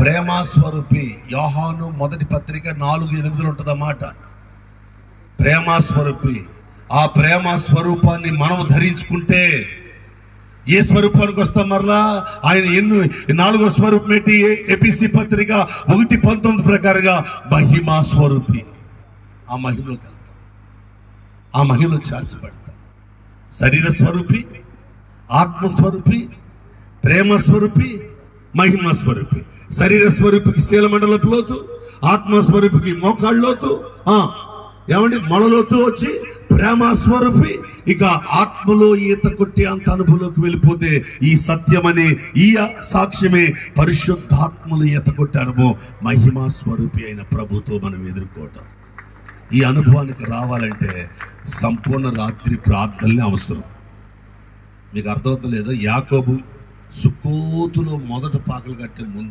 ప్రేమ స్వరూపి. యోహాను మొదటి పత్రిక 4:8 ఉంటుందన్నమాట. ప్రేమ స్వరూపి. ఆ ప్రేమ స్వరూపాన్ని మనం ధరించుకుంటే ఏ స్వరూపానికి వస్తాం? మరలా ఆయన 4వ స్వరూపం ఏంటి? ఎపిసి పత్రిక 1:19 ప్రకారంగా మహిమా స్వరూపి. ఆ మహిమలోకి వెళ్తాం, ఆ మహిమలో చేర్చబడతాం. శరీర స్వరూపి, ఆత్మస్వరూపి, ప్రేమ స్వరూపి, మహిమ స్వరూపి. శరీర స్వరూపికి శీలమండలపు లోతు, ఆత్మస్వరూపికి మోకాళ్ళలోతు, ఏమండి మొలలోతు వచ్చి ప్రేమ స్వరూపి. ఇక ఆత్మలో ఈత కొట్టి అంత అనుభవంలోకి వెళ్ళిపోతే ఈ సత్యమనే ఈ సాక్ష్యమే పరిశుద్ధాత్మలు ఈత కొట్టే అనుభవం మహిమా స్వరూపి అయిన ప్రభుతో మనం ఎదుర్కోవటం. ఈ అనుభవానికి రావాలంటే సంపూర్ణ రాత్రి ప్రార్థనలే అవసరం. మీకు అర్థమవుతుందో లేదో, యాకోబు సుక్కోతులో మొదట పాకలు కట్టే ముందు